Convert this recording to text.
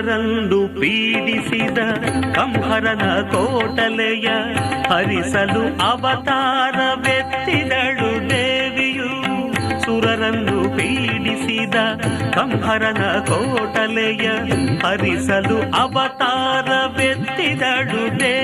ರಂದು ಪೀಡಿಸಿದ ಕಂಹರನ ಕೋಟಲೆಯ ಹರಿಸಲು ಅವತಾರವೆತ್ತಿದಳು ದೇವಿಯು. ಸುರರನ್ನು ಪೀಡಿಸಿದ ಕಂಹರನ ಕೋಟಲೆಯ ಹರಿಸಲು ಅವತಾರವೆತ್ತಿದಳು ದೇವಿಯು.